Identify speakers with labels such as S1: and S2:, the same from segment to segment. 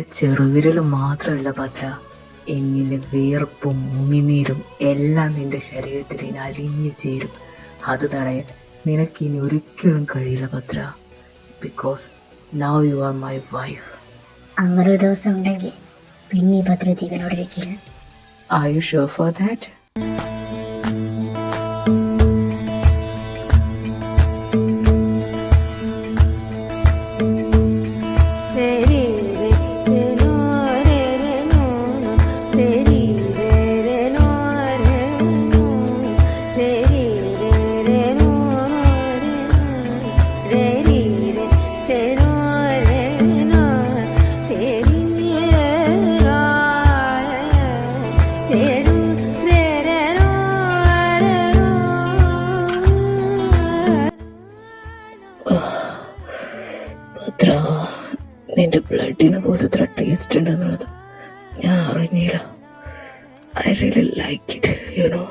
S1: എന്റെ ചെറുവിരൽ മാത്രമല്ല ഭദ്ര, എന്നിലെ വിയർപ്പും ഉമിനീരും എല്ലാം നിന്റെ ശരീരത്തിൽ ഇനി അലിഞ്ഞു ചേരും. അത് തടയാൻ നിനക്കിനി ഒരിക്കലും കഴിയില്ല Bhadra. Because now you are my wife.
S2: അങ്ങനൊരു ദിവസം ഉണ്ടെങ്കിൽ പിന്നെ ഈ ഭദ്ര ജീവനോടെ ഇരിക്കില്ല.
S1: Are you sure for that? Bhadra, നിന്റെ ബ്ലഡിന് പോലും ഇത്ര ടേസ്റ്റ് ഉണ്ടെന്നുള്ളത് ഞാൻ അറിഞ്ഞില്ല. I really like it, you know.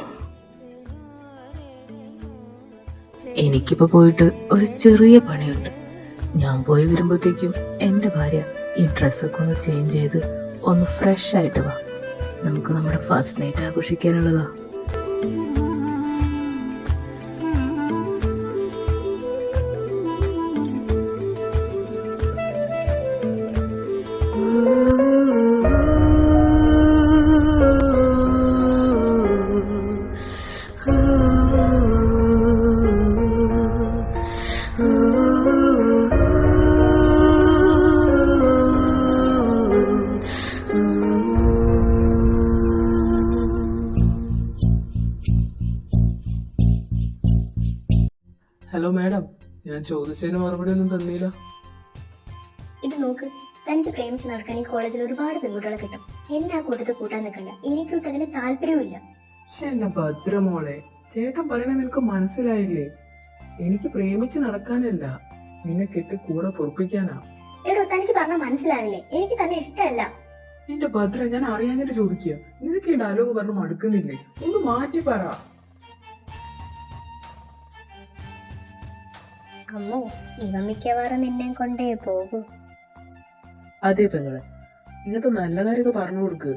S1: എനിക്കിപ്പോ പോയിട്ട് ഒരു ചെറിയ പണിയുണ്ട്. ഞാൻ പോയി വരുമ്പോഴത്തേക്കും എന്റെ ഭാര്യ ഈ ഡ്രസ്സൊക്കെ ഒന്ന് ചേഞ്ച് ചെയ്ത് ഒന്ന് ഫ്രഷ് ആയിട്ട് വാ. നമുക്ക് നമ്മുടെ ഫസ്റ്റ് നൈറ്റ് ആഘോഷിക്കാനുള്ളതാ.
S3: ഹലോ മാഡം, ഞാൻ ചോദിച്ചതിന് മറുപടി ഒന്നും തന്നില്ല.
S2: ഇത് നോക്ക്, തനിക്ക് പ്രേമിച്ച് നടക്കാൻ ഈ കോളേജിൽ ഒരുപാട് പെൺകുട്ടികളെ കിട്ടും. എന്നെ ആ കൂട്ടത്തിൽ കൂട്ടാൻ നിൽക്കണ്ട. എനിക്കൊട്ട് അതിന് താല്പര്യമില്ല.
S3: പക്ഷെ എന്നെ ഭദ്രമോളെ, ചേട്ടൻ പറയണ നിനക്ക് മനസ്സിലായില്ലേ? എനിക്ക് പ്രേമിച്ച് നടക്കാനല്ല, നിന്നെ കെട്ടി കൂടെ പൊറപ്പിക്കാനാ.
S2: എടോ, തനിക്ക് പറഞ്ഞാൽ മനസ്സിലാവില്ലേ? എനിക്ക് തന്നെ ഇഷ്ടമല്ല.
S3: എന്റെ ഭദ്ര, ഞാൻ അറിയാഞ്ഞിട്ട് ചോദിക്കുക. നിനക്ക് ഈ ഡയലോഗ് പറഞ്ഞു മടുക്കുന്നില്ലേ? ഒന്ന് മാറ്റി പറ.
S2: അമ്മോ, ഇവ മിക്കവാറും നിന്നെ കൊണ്ടേ പോകൂ.
S3: അതെ പെങ്ങളെ, ഇങ്ങനത്തെ നല്ല കാര്യമൊക്കെ പറഞ്ഞു കൊടുക്ക്.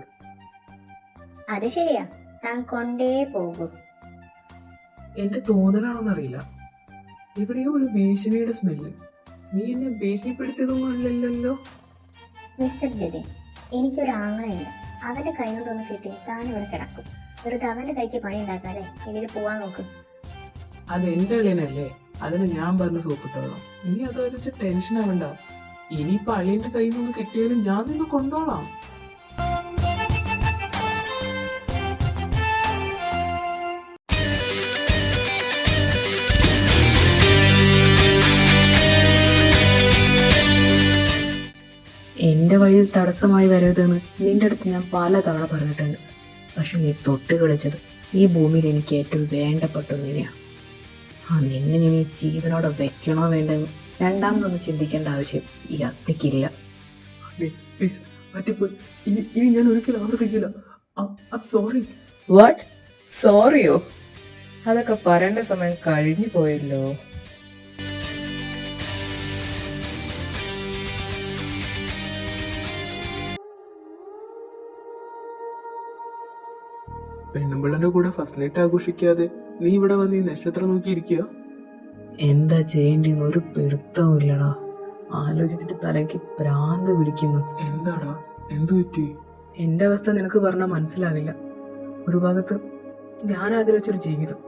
S2: അത് ശരിയാ, താൻ കൊണ്ടേ പോകൂ.
S3: എന്റെ തോന്നലാണോന്നറിയില്ല, എവിടെയോ ഒരു ഭീഷണിയുടെ സ്മെല്ല്. നീ എന്നെ ഭീഷണിപ്പെടുത്തിയതൊന്നും അല്ലല്ലോ?
S2: മിസ്റ്റർ ജതിൻ, എനിക്കൊരു ആങ്ങളയുണ്ട്. അവന്റെ കൈ കൊണ്ടൊന്ന് കിട്ടി താൻ ഇവിടെ കിടക്കും. വെറുതെ അവന്റെ കൈക്ക് പണി ഉണ്ടാക്കാതെ ഇതിൽ പോവാൻ നോക്കും.
S3: അത് എന്റെ അളിയനല്ലേ, അതിന് ഞാൻ പറഞ്ഞ് സോപ്പിട്ടോളാം. നീ അതൊരു ടെൻഷൻ ആവണ്ട. ഇനിയിപ്പൊ അളിയന്റെ കയ്യിൽ നിന്ന് കിട്ടിയാലും ഞാൻ നിന്ന് കൊണ്ടോളാം.
S1: എന്റെ വഴിയിൽ തടസ്സമായി വരരുതെന്ന് നിന്റെ അടുത്ത് ഞാൻ പല തവണ പറഞ്ഞിട്ടുണ്ട്. പക്ഷെ നീ തൊട്ട് കളിച്ചത് ഈ ഭൂമിയിൽ എനിക്ക് ഏറ്റവും വേണ്ടപ്പെട്ട ഒന്നിനെയാണ്. ആ നിന്നെ ഇനി ജീവനോടെ വെക്കണോ വേണ്ടെന്ന് രണ്ടാമതൊന്നും ചിന്തിക്കേണ്ട ആവശ്യം ഈ അഗ്നിക്കില്ല.
S3: ഇനി ഞാൻ ഒരിക്കലും ആവർത്തിക്കില്ല. സോറി.
S1: വാട്ട്? സോറിയോ? അതൊക്കെ പറയേണ്ട സമയം കഴിഞ്ഞു പോയല്ലോ.
S3: പെണ്ണുമ്പിള്ളന്റെ കൂടെ ഫസ്റ്റ് നൈറ്റ് ആഘോഷിക്കാതെ നീ ഇവിടെ വന്ന് ഈ നക്ഷത്രം നോക്കിയിരിക്കുക.
S1: എന്താ ചെയ്യേണ്ടിന്ന് ഒരു പിടുത്തവും ഇല്ലടാ. ആലോചിച്ചിട്ട് തലയ്ക്ക് ഭ്രാന്ത് പിടിക്കുന്നു.
S3: എന്താടാ, എന്തു പറ്റി?
S1: എന്റെ അവസ്ഥ നിനക്ക് പറഞ്ഞാൽ മനസ്സിലാവില്ല. ഒരു ഭാഗത്ത് ഞാൻ ആഗ്രഹിച്ചൊരു ജീവിതം,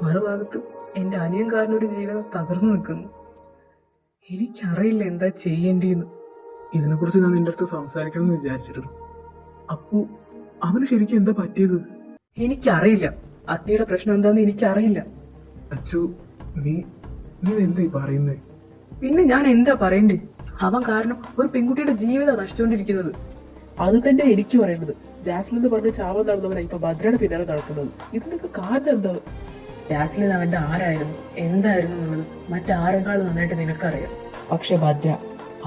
S1: മറുഭാഗത്ത് എന്റെ അനിയൻ കാരണം ഒരു ജീവിതം തകർന്നു നിൽക്കുന്നു. എനിക്കറിയില്ല എന്താ ചെയ്യേണ്ടിന്ന്.
S3: ഇതിനെ കുറിച്ച് ഞാൻ നിന്റെ അടുത്ത് സംസാരിക്കണം എന്ന് വിചാരിച്ചിരുന്നു. അപ്പോ അവന് ശരിക്കും എന്താ പറ്റിയത്?
S1: എനിക്കറിയില്ല. അഗ്നിയുടെ പ്രശ്നം എന്താന്ന് എനിക്കറിയില്ല.
S3: അച്ചു, നീ എന്താ പറയുന്നേ?
S1: പിന്നെ ഞാൻ എന്താ പറയണ്ടേ? അവൻ കാരണം ഒരു പെൺകുട്ടിയുടെ ജീവിതം നശിച്ചുകൊണ്ടിരിക്കുന്നത്.
S3: അത് തന്നെ എനിക്ക് പറയേണ്ടത്. ജാസ്ലിൻ എന്ന് പറഞ്ഞ് ചാവാൻ നടന്നവനാ ഇപ്പൊ ഭദ്രയുടെ പിന്നാലെ നടക്കുന്നത്. ഇതിനൊക്കെ കാരണം എന്താ?
S1: ജാസ്ലിൻ അവന്റെ ആരായിരുന്നു, എന്തായിരുന്നു എന്നുള്ളത് മറ്റാരെക്കാളും നന്നായിട്ട് നിനക്കറിയാം. പക്ഷെ ഭദ്ര,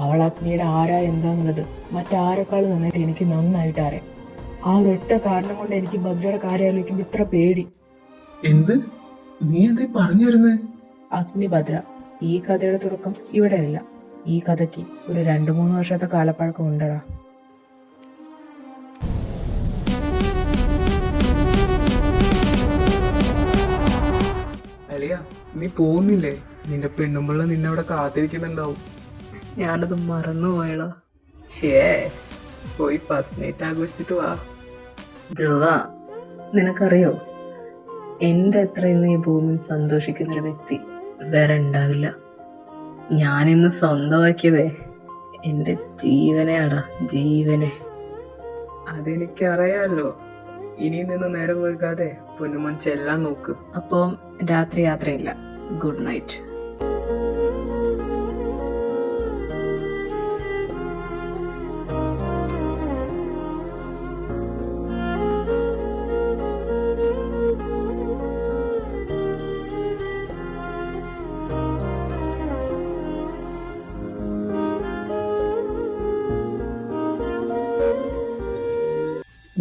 S1: അവൾ അഗ്നിയുടെ ആരാ എന്താന്നുള്ളത് മറ്റാരെക്കാളും നന്നായിട്ട് എനിക്ക് നന്നായിട്ട് അറിയാം. ആ ഒരൊറ്റ കാരണം കൊണ്ട് എനിക്ക് ഭദ്രയുടെ കാര്യം ആലോചിക്കുമ്പോ ഇത്ര പേടി.
S3: എന്ത്? നീ എന്താ പറഞ്ഞു വരുന്നേ?
S1: അഗ്നി ഭദ്ര, ഈ കഥയുടെ തുടക്കം ഇവിടെയല്ല. ഈ കഥയ്ക്ക് ഒരു 2-3 വർഷത്തെ കാലപ്പഴക്കം ഉണ്ടടാ.
S3: അളിയാ, നീ പോകുന്നില്ലേ? നിന്റെ പെണ്ണുമ്പിള്ള നിന്നെ അവിടെ കാത്തിരിക്കുന്നുണ്ടാവും.
S1: ഞാനത് മറന്നുപോയടാ.
S3: ഷേ, പോയി ഫസ്റ്റ് നൈറ്റ് ആഘോഷിച്ചിട്ട് വാ.
S1: ധ്രുവ, നിനക്കറിയോ, എന്റെ അത്ര ഇന്ന് ഈ ഭൂമിയിൽ സന്തോഷിക്കുന്നൊരു വ്യക്തി വേറെ ഉണ്ടാവില്ല. ഞാനിന്ന് സ്വന്തമാക്കിയതേ എന്റെ ജീവനെയാടാ, ജീവനെ.
S3: അതെനിക്കറിയാലോ. ഇനി നിന്ന് നേരം വൈകാതെ പൊന്നുമോൻ ചെല്ലാൻ നോക്ക്.
S1: അപ്പം രാത്രി യാത്രയില്ല. Good night.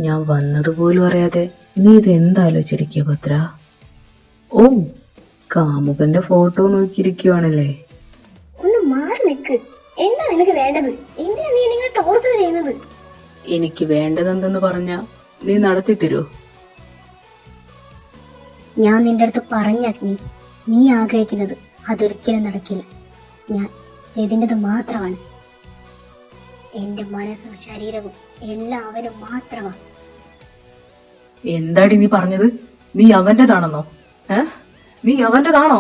S1: ഞാൻ വന്നതുപോലും അറിയാതെ നീ ഇത് എന്താലോചിച്ചിരിക്കുക ഭദ്ര? ഓ, കാമുകന്റെ ഫോട്ടോ നോക്കിയിരിക്കുവാണല്ലേ?
S2: ഒന്ന് മാറി നിൽക്ക്. എന്താ നിനക്ക് വേണ്ടത്? എന്തിനാ നീ നിങ്ങൾ ടോർച്ചർ ചെയ്യുന്നത്?
S1: എനിക്ക് വേണ്ടതെന്തെന്ന് പറഞ്ഞ നീ നടത്തി തരൂ.
S2: ഞാൻ നിന്റെ അടുത്ത് പറഞ്ഞ അഗ്നി, നീ ആഗ്രഹിക്കുന്നത് അതൊരിക്കലും നടക്കില്ല. ഞാൻ ഇതിൻ്റെത് മാത്രമാണ്. എന്റെ മനസ്സും ശരീരവും എല്ലാം അവന് മാത്രമാണ്.
S1: എന്താടി നീ പറഞ്ഞത്? നീ അവന്റേതാണെന്നോ? നീ അവന്റേതാണോ?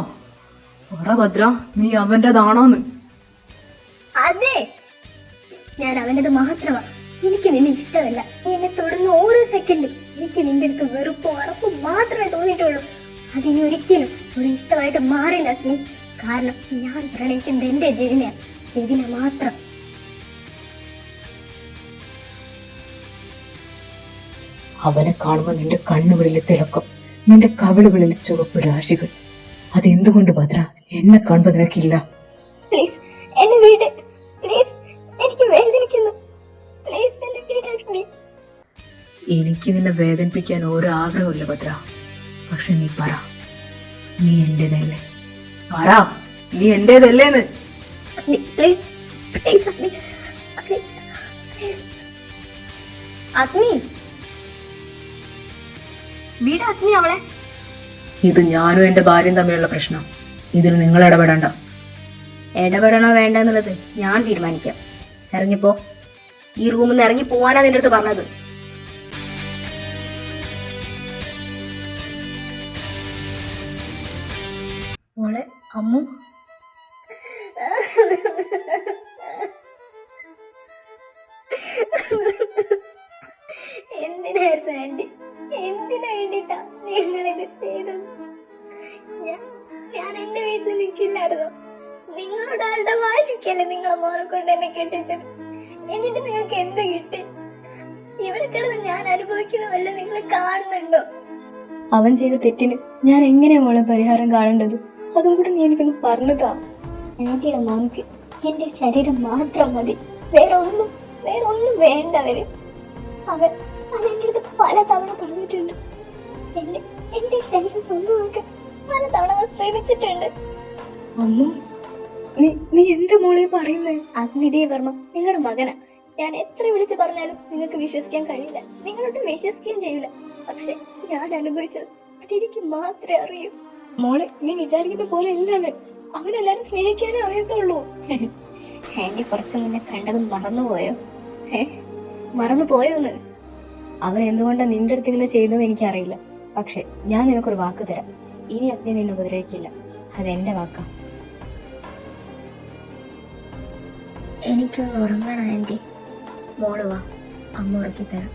S1: പറ ഭദ്ര, നീ അവന്റേതാണോന്ന്?
S2: അതെ, ഞാൻ അവൻ്റെത് മാത്രമാണ്. എനിക്ക് നിന്നെ ഇഷ്ടമല്ല. നീ എന്നെ തൊടുന്ന ഓരോ സെക്കൻഡും എനിക്ക് നിന്റെ അടുത്ത് വെറുപ്പും അറപ്പും മാത്രമേ തോന്നിയിട്ടുള്ളൂ. അതിനി ഒരിക്കലും ഒരു ഇഷ്ടമായിട്ട് മാറില്ല അഗ്നി. കാരണം ഞാൻ പ്രണയിക്കുന്നത് എന്റെ ജതിനെ മാത്രം.
S1: അവനെ കാണുമ്പോൾ നിന്റെ കണ്ണുകളിലെ തിളക്കം, നിന്റെ കവിളുകളിലെ ചുവപ്പ് രാശികൾ. അതെന്തുകൊണ്ട് ഭദ്ര എന്നെ കാണുമ്പോൾ നിനക്കില്ല?
S2: പ്ലീസ് എന്നെ വീട്, പ്ലീസ്, എനിക്ക് വേദനിക്കുന്നു. പ്ലീസ് എന്നെ വീടാക്കി.
S1: എനിക്ക് നിന്നെ വേദനിപ്പിക്കാൻ ഒരു ആഗ്രഹമില്ല ഭദ്ര. പക്ഷെ നീ പറ, നീ എന്റേതല്ലേ? പറ, നീ എന്റേതല്ലേന്ന്?
S2: പ്ലീസ് പ്ലീസ് അഗ്നി, അഗ്നി പ്ലീസ്. അഗ്നി വീട് അഗ്നി അവളെ.
S1: ഇത് ഞാനും എന്റെ ഭാര്യയും തമ്മിലുള്ള പ്രശ്നം. ഇതിൽ നിങ്ങൾ ഇടപെടണ്ട.
S2: ഇടപെടണോ വേണ്ട എന്നുള്ളത് ഞാൻ തീരുമാനിക്കാം. ഇറങ്ങിപ്പോ. ഈ റൂമിൽ നിന്ന് ഇറങ്ങി പോവാനാ നിന്റെ അടുത്ത് പറഞ്ഞത്. മോളെ, അമ്മു. എന്തിനായിരുന്നു ആന്റി? എന്തിനാ വേണ്ടിട്ടാ നിങ്ങളിത് ചെയ്തത്? ഞാൻ എന്റെ വീട്ടിൽ നിൽക്കില്ലായിരുന്നോ? നിങ്ങളുടെ ആളുടെ വാശിക്കല്ലേ നിങ്ങളെ മോനെ കൊണ്ട് എന്നെ കെട്ടിച്ചത്. എന്നിട്ട് നിങ്ങൾക്ക് എന്ത് കിട്ടി? ഇവിടെ കിടന്ന് ഞാൻ അനുഭവിക്കുന്ന വല്ല നിങ്ങൾ കാണുന്നുണ്ടോ? അവൻ ചെയ്ത തെറ്റിന് ഞാൻ എങ്ങനെയാ മോളെ പരിഹാരം കാണേണ്ടത്? അതും കൂടെ നീ എനിക്കൊന്ന് പറഞ്ഞതാ. ആന്റിയുടെ മോനക്ക് എന്റെ ശരീരം മാത്രം മതി, വേറെ ഒന്നും വേണ്ട. അവൻ അതെന്റെ അടുത്ത് പല തവണ പറഞ്ഞിട്ടുണ്ട്. എന്റെ ശരീരം സ്വന്തമാക്കാൻ പല തവണ ശ്രമിച്ചിട്ടുണ്ട്. അമ്മ, നീ എന്താ മോളെ പറയുന്നത്? അഗ്നിദേവ് വർമ്മ നിങ്ങളുടെ മകനാ. ഞാൻ എത്ര വിളിച്ചു പറഞ്ഞാലും നിങ്ങൾക്ക് വിശ്വസിക്കാൻ കഴിയില്ല. നിങ്ങളോട്ട് വിശ്വസിക്കുകയും ചെയ്യില്ല. പക്ഷെ ഞാൻ അനുഭവിച്ചത് അതെനിക്ക് മാത്രമേ അറിയൂ. മോളെ, നീ വിചാരിക്കുന്ന പോലെ അല്ലാതെ അവനെല്ലാരും സ്നേഹിക്കാനേ അറിയത്തുള്ളൂ. ആന്റി കുറച്ചു മുന്നേ കണ്ടത് മറന്നുപോയോ? മറന്നുപോയോന്ന്? അവൻ എന്തുകൊണ്ടാണ് നിന്റെ അടുത്ത് ഇങ്ങനെ ചെയ്യുന്നത് എനിക്കറിയില്ല. പക്ഷെ ഞാൻ നിനക്കൊരു വാക്ക് തരാം. ഇനി അഗ്നി നിന്നെ ഉപദ്രവിക്കില്ല. അതെന്റെ വാക്കാ. എനിക്ക് ഉറങ്ങണം ആന്റി. മോള് വാ, അമ്മ ഉറക്കി തരാം.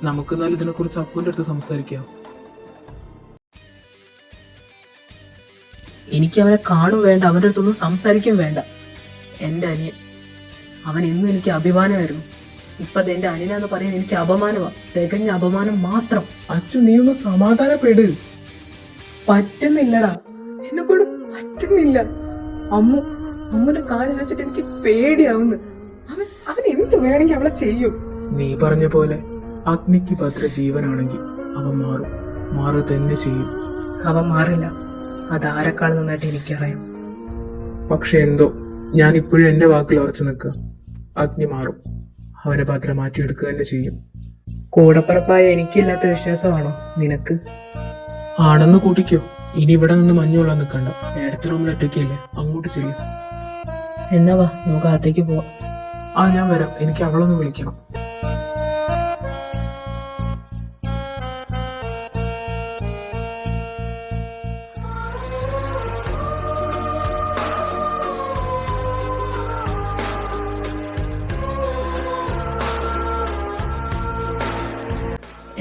S3: നമുക്ക് എന്നാലും ഇതിനെ കുറിച്ച് അപ്പൂന്റെ അടുത്ത് സംസാരിക്കാം.
S1: എനിക്ക് അവനെ കാണും വേണ്ട, അവന്റെ അടുത്തൊന്നും സംസാരിക്കും വേണ്ട. എന്റെ അനിയൻ, അവൻ എന്നും എനിക്ക് അഭിമാനമായിരുന്നു. ഇപ്പൊ എന്റെ അനിയനാന്ന് പറയാൻ എനിക്ക് അപമാനമാ, തികഞ്ഞ അപമാനം മാത്രം.
S3: അച്ചു, നീ ഒന്ന് സമാധാനപ്പെട്. പറ്റുന്നില്ലടാ, എന്നെ കൊണ്ട് പറ്റുന്നില്ല. അമ്മന്റെ കാര്യം വെച്ചിട്ട് എനിക്ക് പേടിയാവുന്നു. അവൻ എന്ത് വേണമെങ്കിൽ അവളെ ചെയ്യും. നീ പറഞ്ഞ പോലെ അഗ്നിക്ക് ഭദ്ര ജീവനാണെങ്കിൽ അവൻ മാറുക തന്നെ ചെയ്യും.
S1: അവൻ മാറില്ല, അതാരെക്കാൾ നന്നായിട്ട് എനിക്കറിയാം.
S3: പക്ഷെ എന്തോ ഞാൻ ഇപ്പോഴും എന്റെ വാക്കിൽ ഉറച്ചു നിൽക്കുക. അഗ്നി മാറും, അവനെ ഭദ്ര മാറ്റിയെടുക്കുക തന്നെ ചെയ്യും.
S1: കൂടപ്പറപ്പായ എനിക്കില്ലാത്ത വിശ്വാസമാണോ നിനക്ക്?
S3: ആണെന്ന് കൂട്ടിക്കോ. ഇനി ഇവിടെ നിന്ന് മഞ്ഞുകൊള്ളാൻ നിൽക്കണ്ട. നേരത്തെ റൂമിൽ ഒറ്റയ്ക്കല്ലേ, അങ്ങോട്ട് ചെല്ലും.
S1: എന്നാ വാ, നമുക്ക് അകത്തേക്ക് പോവാം.
S3: ആ ഞാൻ വരാം, എനിക്ക് അവളൊന്ന് വിളിക്കണം.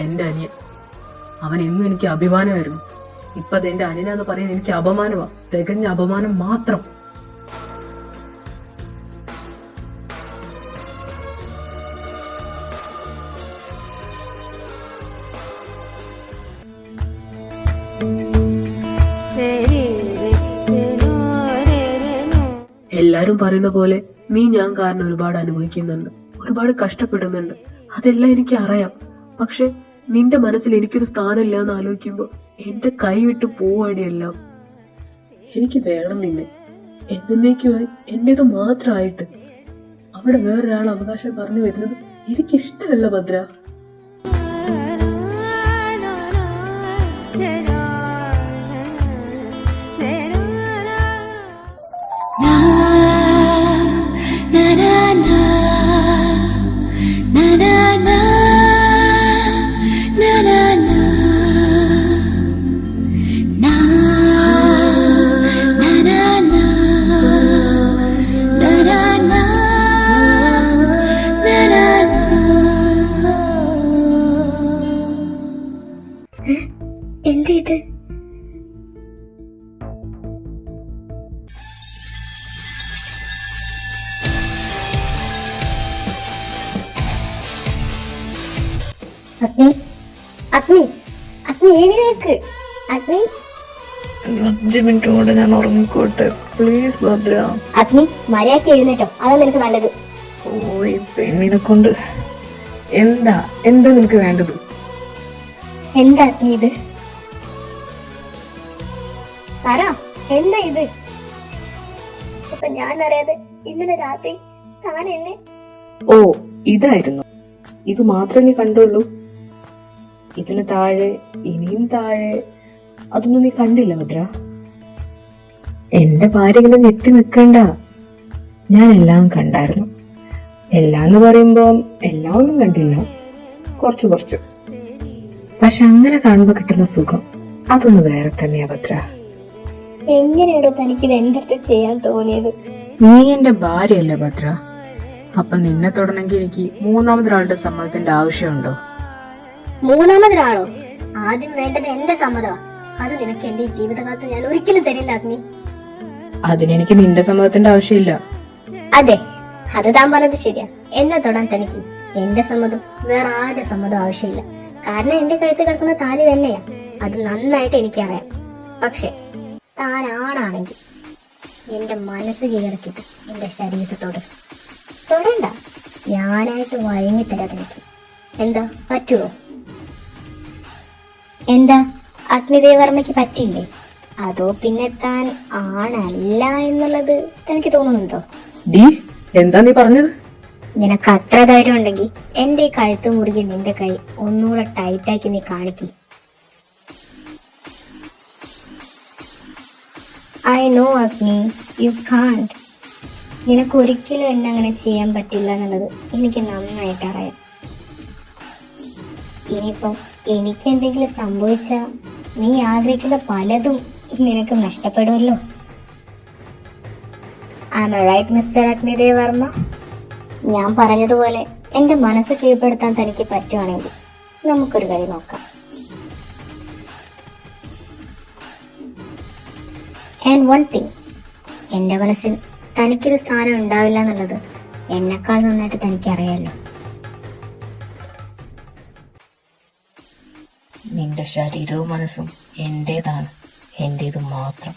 S1: എന്റെ അനിയൻ, അവൻ എന്നും എനിക്ക് അഭിമാനമായിരുന്നു. ഇപ്പൊ അത് എന്റെ അനിയനാന്ന് പറയാൻ എനിക്ക് അപമാനമാ, തികഞ്ഞ അപമാനം മാത്രം. എല്ലാരും പറയുന്ന പോലെ നീ ഞാൻ കാരണം ഒരുപാട് അനുഭവിക്കുന്നുണ്ട്, ഒരുപാട് കഷ്ടപ്പെടുന്നുണ്ട്. അതെല്ലാം എനിക്ക് അറിയാം. പക്ഷെ നിന്റെ മനസ്സിൽ എനിക്കൊരു സ്ഥാനമില്ല എന്ന് ആലോചിക്കുമ്പോ എന്റെ കൈ വിട്ട് പോവാടിയെല്ലാം. എനിക്ക് വേണം നിന്നെ എന്നേക്കുമായി, എന്റേത് മാത്രമായിട്ട്. അവിടെ വേറൊരാൾ അവകാശം പറഞ്ഞു വരുന്നത് എനിക്കിഷ്ടമല്ല ഭദ്ര.
S2: എന്താ ഇത്? അഗ്നി, അഗ്നി, അഗ്നി എഴുന്നേക്ക്. അഗ്നി,
S1: 5 മിനിറ്റ് കൊണ്ട് ഞാൻ ഉറങ്ങിക്കോട്ടെ പ്ലീസ് ഭദ്ര.
S2: അഗ്നി മര്യാദയ്ക്ക് എഴുന്നേറ്റോ, അതാ നിനക്ക് നല്ലത്.
S1: ഓ ഈ പെണ്ണിനെ കൊണ്ട് എന്താ നിനക്ക് വേണ്ടത്?
S2: എന്താ അഗ്നി ഇത്? പറ, എന്താ ഇത്? ഇപ്പൊ ഞാൻ അറിയാതെ ഇന്നലെ രാത്രി താൻ എന്നെ...
S1: ഓ ഇതായിരുന്നു, ഇത് മാത്രമേ നീ കണ്ടുള്ളൂ? ഇതിന് താഴെ, ഇനിയും താഴെ അതൊന്നും നീ കണ്ടില്ല ഭദ്ര? എന്റെ ഭാര്യ ഇങ്ങനെ ഞെട്ടി നിൽക്കണ്ട, ഞാൻ എല്ലാം കണ്ടായിരുന്നു. എല്ലാം എന്ന് പറയുമ്പോ എല്ലാം ഒന്നും കണ്ടില്ല, കുറച്ച്. പക്ഷെ അങ്ങനെ കാണുമ്പോ കിട്ടുന്ന സുഖം അതൊന്ന് വേറെ തന്നെയാ ഭദ്ര.
S2: എങ്ങനെയാണോ തനിക്കിത് എന്റെ അടുത്ത് ചെയ്യാൻ തോന്നിയത്?
S1: നീ എന്റെ ഭാര്യയല്ലേ ഭദ്ര? അപ്പൊ നിന്നെ തൊടണമെങ്കിൽ എനിക്ക് മൂന്നാമതൊരാളുടെ സമ്മതത്തിന്റെ ആവശ്യമുണ്ടോ?
S2: മൂന്നാമതൊരാളോ? ആദ്യം വേണ്ടത് എന്റെ സമ്മതമാ. അത് നിനക്ക് എന്റെ ജീവിതകാലത്ത് ഞാൻ ഒരിക്കലും തരില്ല അഗ്നി.
S1: അതിനെനിക്ക് നിന്റെ സമ്മതത്തിന്റെ ആവശ്യമില്ല.
S2: അതെ, അത് താൻ പറഞ്ഞത് ശരിയാ. എന്നെ തൊടാൻ തനിക്ക് എന്റെ സമ്മതം വേറെ ആരുടെ സമ്മതം ആവശ്യമില്ല. കാരണം എന്റെ കഴുത്ത് കിടക്കുന്ന താലി തന്നെയാ, അത് നന്നായിട്ട് എനിക്കറിയാം. പക്ഷെ താൻ ആണാണെങ്കിൽ എന്റെ മനസ്സ് കീഴടക്കിട്ട് എന്റെ ശരീരത്തോട് തൊടണ്ട. ഞാനായിട്ട് വഴങ്ങിത്തരാ തനിക്ക്. എന്താ, പറ്റുമോ? എന്താ അഗ്നിദേവർമ്മയ്ക്ക് പറ്റില്ലേ? അതോ പിന്നെ താൻ ആണല്ല എന്നുള്ളത് തനിക്ക് തോന്നുന്നുണ്ടോ?
S1: എന്താ നീ പറഞ്ഞത്?
S2: നിനക്ക് അത്ര ധൈര്യം ഉണ്ടെങ്കിൽ എന്റെ ഈ കഴുത്ത് മുറുകി നിന്റെ കൈ ഒന്നുകൂടെ ടൈറ്റാക്കി നീ കാണിക്ക്. ഐ നോ അഗ്നി, യു കാണ്ട്. നിനക്ക് ഒരിക്കലും എന്നെ അങ്ങനെ ചെയ്യാൻ പറ്റില്ല എന്നുള്ളത് എനിക്ക് നന്നായിട്ട് അറിയാം. ഇനിയിപ്പം എനിക്ക് എന്തെങ്കിലും സംഭവിച്ചാ നീ ആഗ്രഹിക്കുന്ന പലതും നിനക്ക് നഷ്ടപ്പെടുമല്ലോ. Am I right, Mr. അഗ്നിദേവർമ്മ? ഞാൻ പറഞ്ഞതുപോലെ എന്റെ മനസ്സ് കീഴ്പ്പെടുത്താൻ തനിക്ക് പറ്റുവാണെങ്കിൽ നമുക്കൊരു വഴി നോക്കാം. ആൻഡ് വൺ തിങ്, എന്റെ മനസ്സിൽ തനിക്കൊരു സ്ഥാനം ഉണ്ടാവില്ല എന്നുള്ളത് എന്നെക്കാൾ നന്നായിട്ട് തനിക്കറിയാലോ.
S1: നിന്റെ ശരീരവും മനസ്സും എന്റേതാണ്, എന്റേത് മാത്രം.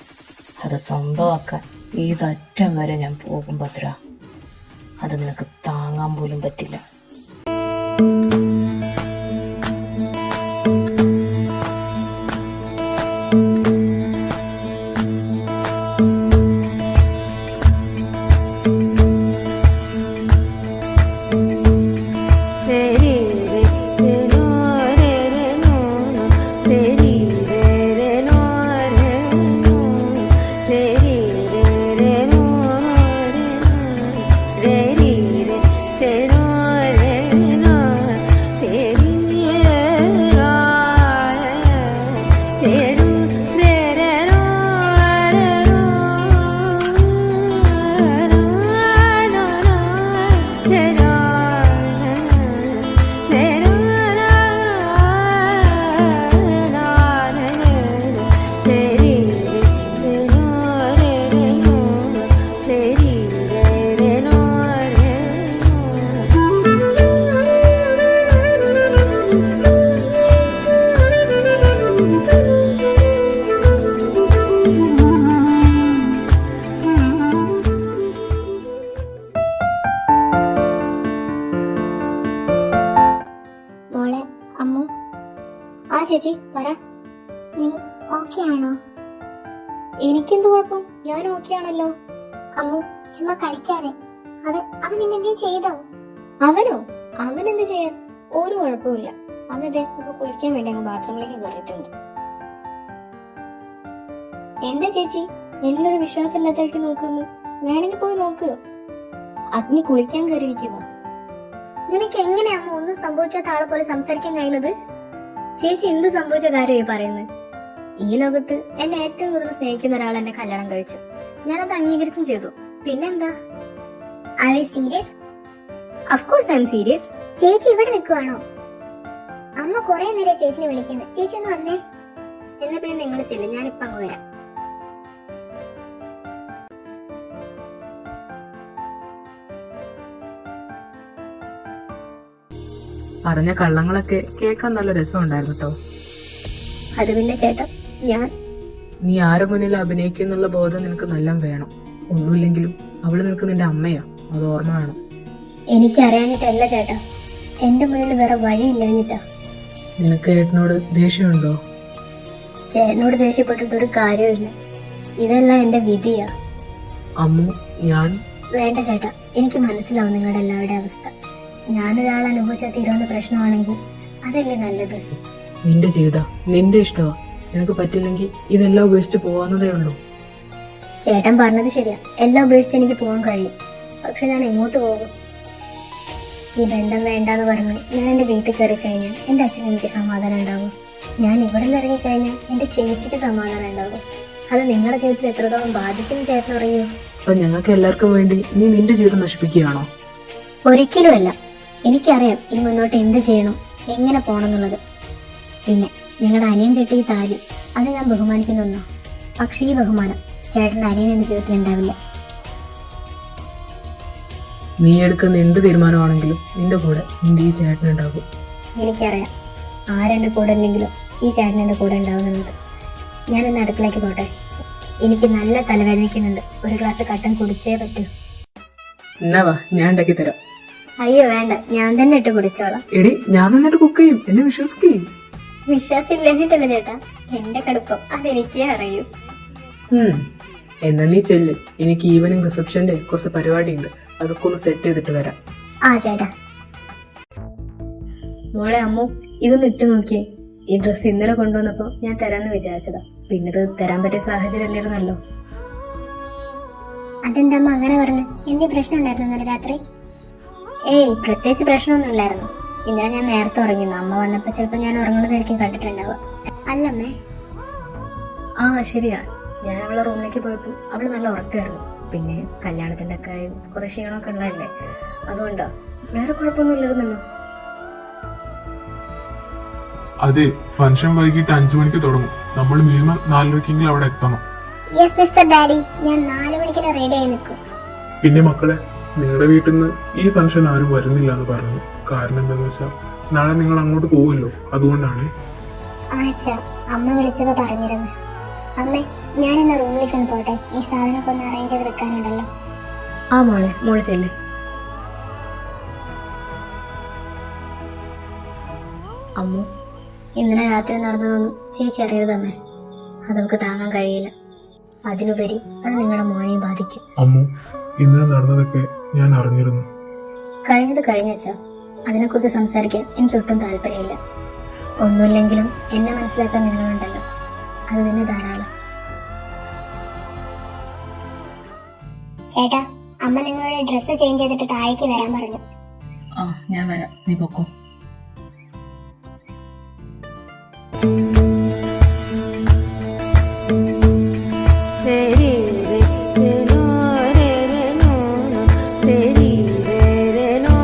S1: അത് സ്വന്തമാക്കാൻ ഏതറ്റം വരെ ഞാൻ പോകും ഭദ്ര. അത് നിനക്ക് താങ്ങാൻ പോലും പറ്റില്ല.
S2: तेरी रे तेरी रे മോളെ, അമ്മു. ആ ചേച്ചി പറ. നീ ഓക്കെ ആണോ? എനിക്കെന്ത് കുഴപ്പം? ഞാൻ ഓക്കെ ആണല്ലോ. അമ്മു, ചുമ്മാ കളിക്കാതെ. അവൻ നിന്നെന്തെങ്കിലും ചെയ്തോ? അവനോ? അവനെന്ത് ചെയ്യാൻ? ഒരു കുഴപ്പമില്ല. അവനതെ ഇപ്പൊ കുളിക്കാൻ വേണ്ടി അങ്ങ് ബാത്റൂമിലേക്ക് കയറിയിട്ടുണ്ട്. എന്താ ചേച്ചി എന്നൊരു വിശ്വാസമില്ലാത്തേക്ക് നോക്കുന്നു? വേണമെങ്കിൽ പോയി നോക്ക്. അഗ്നി കുളിക്കാൻ കയറിയിരിക്കുക. നിനക്ക് എങ്ങനെയാ അമ്മ ഒന്നും സംഭവിക്കാത്ത ആളെ പോലെ സംസാരിക്കാൻ കഴിയുന്നത്? ചേച്ചി എന്ത് സംഭവിച്ച കാര്യമായി പറയുന്നത്? ഈ ലോകത്ത് എന്നെ ഏറ്റവും കൂടുതൽ സ്നേഹിക്കുന്ന ഒരാൾ എന്നെ കല്യാണം കഴിച്ചു. ഞാനത് അംഗീകരിച്ചും ചെയ്തു. പിന്നെന്താ? Serious? Of course I M serious. ചേച്ചി ഇവിടെ നിൽക്കുവാണോ? അമ്മ കുറെ നേരം ചേച്ചിനെ വിളിക്കുന്നത്. ചേച്ചി ഒന്ന് വന്നേ. എന്നാ പിന്നെ നിങ്ങൾ ചെല്ലും, ഞാനിപ്പോ അങ്ങ് വരാം.
S3: പറഞ്ഞ കള്ളങ്ങളൊക്കെ കേൾക്കാൻ നല്ല രസമുണ്ടായിരുന്നു കേട്ടോ.
S2: അത് പിന്നെ ചേട്ടാ,
S3: നീ ആരെ മുന്നിൽ അഭിനയിക്കുന്നുള്ള ബോധം നിനക്ക് നല്ല വേണം. ഒന്നുമില്ലെങ്കിലും അവള് നിനക്ക് നിന്റെ അമ്മയാ, അത് ഓർമ്മ വേണം.
S2: എനിക്കറിയാഞ്ഞിട്ടല്ല ചേട്ടാ, എന്റെ മുന്നിൽ വേറെ വഴിയില്ലാഞ്ഞിട്ടാ.
S3: നിനക്ക് ഏട്ടനോട് ദേഷ്യമുണ്ടോ?
S2: ചേട്ടനോട് ദേഷ്യപ്പെട്ടിട്ട് ഒരു കാര്യമില്ല. ഇതെല്ലാം എന്റെ വിധിയാ.
S3: അമ്മു, ഞാൻ
S2: വേണ്ട ചേട്ടാ, എനിക്ക് മനസ്സിലാവും നിങ്ങളുടെ എല്ലാവരുടെ അവസ്ഥ. ഞാനൊരാൾ അനുഭവിച്ചാൽ തീരുന്ന പ്രശ്നമാണെങ്കിൽ അതല്ലേ നല്ലത്.
S3: നിന്റെ ജീവിതം നിന്റെ ഇഷ്ടമാ. നിനക്ക് പറ്റില്ലെങ്കിൽ ഇതെല്ലാം ഉപേക്ഷിച്ച് പോവാന്നതേ ഉള്ളൂ.
S2: ചേട്ടൻ പറഞ്ഞത് ശരിയാ, എല്ലാം ഉപേക്ഷിച്ച് എനിക്ക് പോകാൻ കഴിയും. പക്ഷെ ഞാൻ എങ്ങോട്ട് പോകും? ഈ ബന്ധം വേണ്ടാന്ന് പറഞ്ഞു ഞാൻ എന്റെ വീട്ടിൽ കയറി കഴിഞ്ഞാൽ എന്റെ അച്ഛൻ എനിക്ക് സമാധാനം ഉണ്ടാവും. ഞാൻ ഇവിടെ നിന്ന് ഇറങ്ങിക്കഴിഞ്ഞാൽ എന്റെ ചേച്ചിക്ക് സമാധാനം ഉണ്ടാവും. അത് നിങ്ങളുടെ ജീവിതത്തിൽ എത്രത്തോളം ബാധിക്കും ചേട്ടൻ അറിയൂ.
S3: അപ്പൊ ഞങ്ങൾക്ക് എല്ലാവർക്കും വേണ്ടി നീ നിന്റെ ജീവിതം നശിപ്പിക്കുകയാണോ?
S2: ഒരിക്കലുമല്ല. എനിക്കറിയാം ഇനി മുന്നോട്ട് എന്ത് ചെയ്യണം, എങ്ങനെ പോകണം എന്നുള്ളത്. പിന്നെ നിങ്ങളുടെ അനിയൻ കെട്ടിയ താലി, അത് ഞാൻ ബഹുമാനിക്കുന്നൊന്നോ. പക്ഷെ ഈ ബഹുമാനം ചേട്ടൻ്റെ അനിയൻ എന്റെ ജീവിതത്തിൽ ഉണ്ടാവില്ല.
S3: നീ എടുക്കുന്ന എന്ത് തീരുമാനമാണെങ്കിലും നിന്റെ കൂടെ നിന്റെ ഈ ചേട്ടനുണ്ടാകും.
S2: എനിക്കറിയാം ആരെന്റെ കൂടെ ഇല്ലെങ്കിലും ഈ ചേട്ടൻ എന്റെ കൂടെ ഉണ്ടാവുന്നുണ്ട്. ഞാനിന്ന് അടുക്കളയ്ക്ക് പോട്ടെ. എനിക്ക് നല്ല തലവേദനിക്കുന്നുണ്ട്. ഒരു ഗ്ലാസ് കട്ടൻ കുടിച്ചേ പറ്റൂ.
S3: എന്നാ വാ, ഞാൻ ഉണ്ടാക്കി തരാം.
S2: അയ്യോ വേണ്ട, ഞാൻ തന്നെ ഇട്ട് കുടിച്ചോളാം.
S3: എടി, ഞാൻ നന്നായിട്ട് കുക്ക് ചെയ്യും, എന്നെ വിശ്വസിക്കേ.
S2: വിശ്വാസം ഇല്ലെന്നിട്ടല്ല ചേട്ടാ, എന്റെ കടുപ്പം അതെനിക്കേ അറിയൂ.
S3: എന്നാ നീ ചെല്ല്, എനിക്ക് ഈവനിങ് റിസപ്ഷന്റെ കുറച്ച് പരിപാടി ഉണ്ട്, അതൊക്കെ ഒന്ന് സെറ്റ് ചെയ്തിട്ട് വരാം.
S2: ആ ചേട്ടാ. മോളെ അമ്മു, ഇതൊന്ന് ഇട്ട് നോക്കിയേ. ഈ ഡ്രസ്സ് ഇന്നലെ കൊണ്ടുവന്നപ്പോ ഞാൻ തരാന്ന് വിചാരിച്ചതാ. പിന്നെ ഇത് തരാൻ പറ്റിയ സാഹചര്യം അല്ലായിരുന്നല്ലോ. അതെന്താ അങ്ങനെ പറഞ്ഞു? എന്തെങ്കിലും പ്രശ്നം ഉണ്ടായിരുന്നു ഇന്നലെ രാത്രി? ഏയ്, പ്രത്യേകിച്ച് പ്രശ്നമൊന്നും ഇല്ലായിരുന്നു. ഇന്നലെ ഞാൻ നേരത്തെ ഉറങ്ങിയിരുന്നു. അമ്മ വന്നപ്പോ ചിലപ്പോ ഞാൻ ഉറങ്ങുന്നതായിരിക്കും കണ്ടിട്ടുണ്ടാവുക. അല്ലമ്മേ? ആ ശരിയാ, ഞാൻ അവളെ റൂമിലേക്ക് പോയപ്പോ അവള് നല്ല ഉറക്കമായിരുന്നു. പിന്നെ കല്യാണത്തിന്റെ ഒക്കെ കുറെ ക്ഷീണമൊക്കെ ഉള്ളതല്ലേ, അതുകൊണ്ടാ. വേറെ കുഴപ്പമൊന്നും ഇല്ലായിരുന്നല്ലോ.
S4: അതെ, ഫംഗ്ഷൻ വൈകിട്ട് 5 മണിക്ക് തുടങ്ങും. നമ്മൾ മിനിമം 4:30 അവിടെ എത്തണം.
S2: യെസ് മിസ്റ്റർ ഡാഡി, ഞാൻ 4 മണിക്ക് റെഡി ആയി നിൽക്കും.
S4: പിന്നെ മക്കളെ, നിങ്ങളുടെ വീട്ടിൽ നിന്ന് ഈ ഫംഗ്ഷൻ ആരും വരുന്നില്ല എന്ന് പറഞ്ഞു. കാരണം എന്താന്ന് വെച്ചാൽ നാളെ നിങ്ങൾ അങ്ങോട്ട് പോവുമല്ലോ, അതുകൊണ്ടാണ്.
S2: അമ്മ വിളിച്ചപ്പോ പറഞ്ഞിരുന്നു. അമ്മേ, ഞാൻ ഇന്ന് റൂമിലേക്ക് ഒന്ന് പോട്ടെ. ഈ സാധനമൊക്കെ ഒന്ന് അറേഞ്ച് ചെയ്ത് വെക്കാനുണ്ടല്ലോ. ആ മോളെ, മോള് ചെല്ലേ. അമ്മു, ഇന്നലെ രാത്രി നടന്നതൊന്നും ചേച്ചി അറിയരുതമ്മേ. അത് നമുക്ക് താങ്ങാൻ കഴിയില്ല. അതിനുപരി അത് നിങ്ങളുടെ മോനെയും ബാധിക്കും.
S4: അമ്മു, ഇന്നലെ നടന്നതൊക്കെ ഞാൻ അറിഞ്ഞിരുന്നു.
S2: കഴിഞ്ഞത് കഴിഞ്ഞച്ചാ, അതിനെക്കുറിച്ച് സംസാരിക്കാൻ എനിക്ക് ഒട്ടും താല്പര്യമില്ല. ഒന്നുമില്ലെങ്കിലും എന്നെ മനസ്സിലാക്കാൻ നിങ്ങളുണ്ടല്ലോ, അത് തന്നെ ധാരാളം. ചേട്ടാ, അമ്മ നിങ്ങളുടെ ഡ്രസ്സ് ചേഞ്ച് ചെയ്തിട്ട് താഴേക്ക് വരാൻ പറഞ്ഞു.
S3: ആ, ഞാൻ വരാം, നീ പൊക്കോ.
S5: रे रे रे नो रे रे नो रे रे रे नो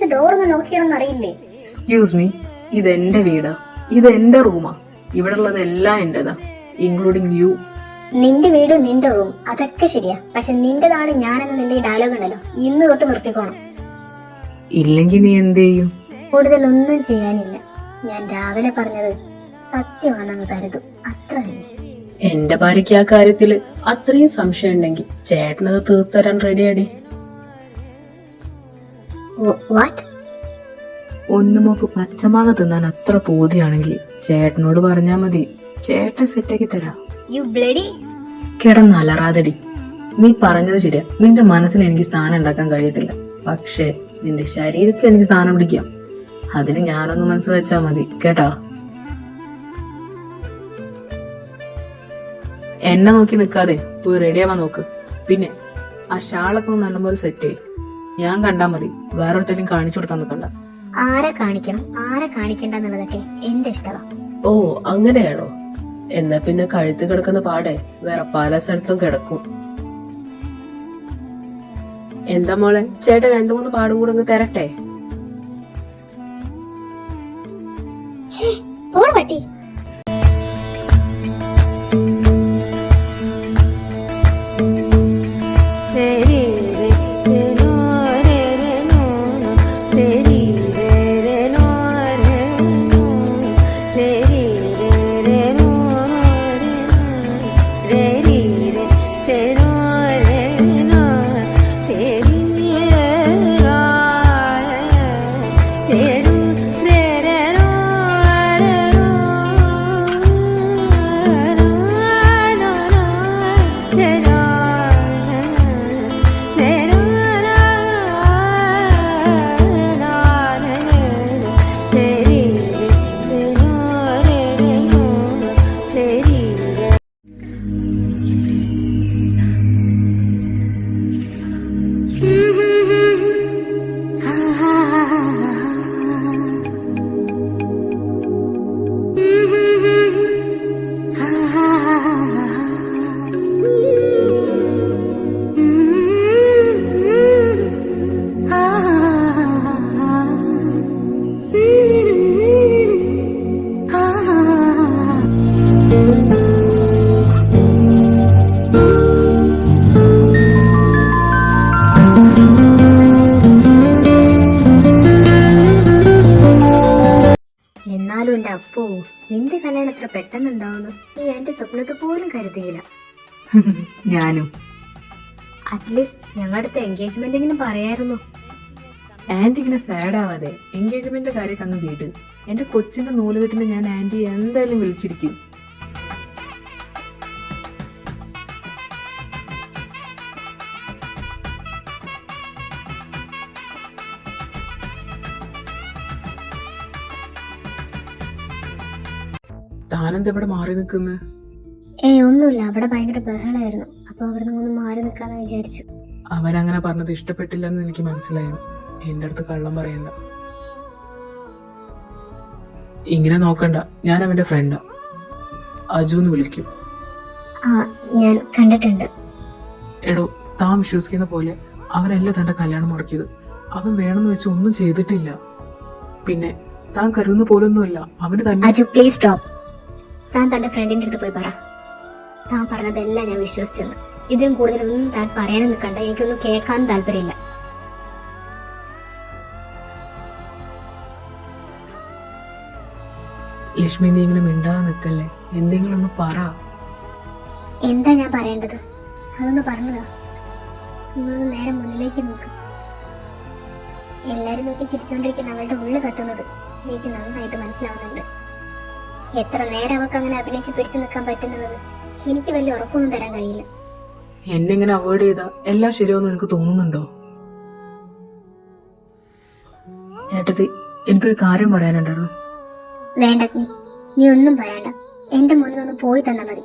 S2: അറ്റ്ലീസ്റ്റ് ഡോറൊന്നും ലോക്ക് ചെയ്യണമെന്ന് അറിയില്ലേ?
S1: എക്സ്ക്യൂസ് മീ, ഇതെന്റെ വീടാ, ഇതെന്റെ റൂമാ, ഇവിടെ ഉള്ളതെല്ലാം എന്റേതാ, ഇൻക്ലൂഡിങ് യു.
S2: നിന്റെ വീട് നിന്റെ റൂം അതൊക്കെ ശരിയാ, പക്ഷെ നിന്റെ നാട് ഞാനെന്ന് നിന്റെ ഈ ഡയലോഗ് ഉണ്ടല്ലോ, ഇന്ന് തൊട്ട് നിർത്തിക്കോണം.
S1: ഇല്ലെങ്കിൽ നീ എന്ത് ചെയ്യും?
S2: കൂടുതലൊന്നും ചെയ്യാനില്ല. ഞാൻ രാവിലെ പറഞ്ഞത് സത്യമാണെന്ന് കരുതും, അത്ര തന്നെ.
S1: എന്റെ ഭാര്യയ്ക്ക് ആ കാര്യത്തില് അത്രയും സംശയം ഉണ്ടെങ്കിൽ ചേട്ടനത് തീർത്തരാൻ റെഡിയാടി.
S2: വാട്ട്?
S1: ഒന്നുമോക്ക് പച്ചമാങ്ങ തിന്നാൻ അത്ര പൂതിയാണെങ്കിൽ ചേട്ടനോട് പറഞ്ഞാ മതി, ചേട്ടൻ സെറ്റാക്കി തരാം.
S2: You bloody.
S1: കിടന്നലറാതെടി. നീ പറഞ്ഞത് ശരിയാ, നിന്റെ മനസ്സിന് എനിക്ക് സ്ഥാനം ഉണ്ടാക്കാൻ കഴിയത്തില്ല, പക്ഷേ നിന്റെ ശരീരത്തിൽ എനിക്ക് സ്ഥാനം പിടിക്കാം. അതിന് ഞാനൊന്ന് മനസ്സ് വെച്ചാ മതി കേട്ടാ. എന്നെ നോക്കി നിക്കാതെ പോയി റെഡിയാവാൻ നോക്ക്. പിന്നെ ആ ഷാളൊക്കെ ഒന്ന് നല്ലപോലെ സെറ്റ് ചെയ്യ്. ഞാൻ കണ്ടാ മതി, വേറൊരുത്തരും കാണിച്ചു കൊടുക്കാൻ നിൽക്കണ്ട.
S2: ആരെ കാണിക്കണം ആരെ കാണിക്കണ്ട എന്നുള്ളതൊക്കെ എന്റെ ഇഷ്ടമാ.
S1: ഓ അങ്ങനെയാണോ? എന്നാ പിന്നെ കഴുത്ത് കിടക്കുന്ന പാടെ വേറെ പല സ്ഥലത്തും കിടക്കും. എന്താ മോളെ, ചേട്ടൻ 2-3 പാടും കൂടെ അങ്ങ് തരട്ടെ?
S2: പട്ടി. എന്നാലും എന്റെ അപ്പോ, നിന്റെ കല്യാണം എത്ര പെട്ടെന്നുണ്ടാവുന്നു നീ എന്റെ സ്വപ്നത്തെ പോലും കരുതിയില്ല.
S1: ഞാനും.
S2: അറ്റ്ലീസ്റ്റ് ഞങ്ങളുടെ എൻഗേജ്മെന്റ് എങ്കിലും പറയായിരുന്നു.
S1: ആന്റി ഇങ്ങനെ സാഡ് ആവാതെ എൻഗേജ്മെന്റ് കാര്യമൊക്കെ അങ്ങ് വീട്. എന്റെ കൊച്ചിന്റെ നൂലുകെട്ടിന് ഞാൻ ആന്റി എന്തായാലും വിളിച്ചിരിക്കും. താനെന്താ ഇവിടെ മാറി നിൽക്കുന്നത്?
S2: ഒന്നുമില്ല, അവിടെ ഭയങ്കര ബഹളമായിരുന്നു, അപ്പൊ അവിടെ നിന്ന് മാറി നിൽക്കാന്ന് വിചാരിച്ചു.
S1: അവനങ്ങനെ പറഞ്ഞത് ഇഷ്ടപ്പെട്ടില്ലെന്ന് എനിക്ക് മനസ്സിലായി. എന്റെ അടുത്ത് കള്ളം പറയണ്ട. ഇങ്ങനെ നോക്കണ്ട, ഞാൻ അവന്റെ ഫ്രണ്ടാ, അജു എന്ന് വിളിക്കും.
S2: ഞാൻ കണ്ടിട്ടുണ്ട്.
S1: എടോ, താൻ വിശ്വസിക്കുന്ന പോലെ അവനല്ല തന്റെ കല്യാണം മുടക്കിയത്. അവൻ വേണമെന്ന് വെച്ച് ഒന്നും ചെയ്തിട്ടില്ല. പിന്നെ താൻ കരുതുന്ന പോലൊന്നുമല്ല അവന് തന്നെ.
S2: Aju please stop. താൻ തന്റെ ഫ്രണ്ടിന്റെ അടുത്ത് പോയി പറ, താൻ പറഞ്ഞതെല്ലാം ഞാൻ വിശ്വസിച്ചെന്ന്. ഇതിനും കൂടുതലൊന്നും താൻ പറയാനും നിൽക്കണ്ട, എനിക്കൊന്നും കേൾക്കാനും താല്പര്യമില്ല.
S1: ലക്ഷ്മി, നീ ഇങ്ങനെ മിണ്ടാതെ നിൽക്കല്ലേ, എന്തെങ്കിലും ഒന്ന് പറ.
S2: എന്താ ഞാൻ പറയേണ്ടത്? അതൊന്ന് പറഞ്ഞതാ. നിങ്ങളൊന്ന് നേരെ മുന്നിലേക്ക് നോക്ക്. എല്ലാരും നോക്കി ചിരിച്ചുകൊണ്ടിരിക്കുന്ന അവളുടെ ഉള്ളു കത്തുന്നത് എനിക്ക് നന്നായിട്ട് മനസ്സിലാവുന്നുണ്ട്. എത്ര നേരം അവൾക്ക് അങ്ങനെ അഭിനയിച്ച് പിടിച്ചു നിൽക്കാൻ പറ്റുന്നുള്ളത് എനിക്ക് വലിയ ഉറപ്പൊന്നും തരാൻ കഴിയില്ല.
S1: എന്നെ ഇങ്ങനെ അവോയ്ഡ് ചെയ്താ എല്ലാം ശരിയാവുമെന്ന് നിനക്ക് തോന്നുന്നുണ്ടോ? ഏട്ടത്തി, എനിക്കൊരു കാര്യം പറയാനുണ്ടായിരുന്നു.
S2: വേണ്ട അഗ്നി, നീ ഒന്നും പറയണ്ട. എന്റെ മുന്നിൽ ഒന്ന് പോയി തന്നാ മതി.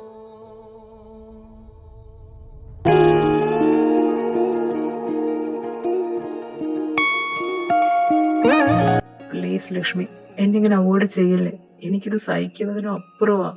S1: പ്ലീസ് ലക്ഷ്മി, എന്നെ ഇങ്ങനെ അവോയ്ഡ് ചെയ്യല്ലേ. എനിക്കിത് സഹിക്കുന്നതിനും അപ്പുറമാ.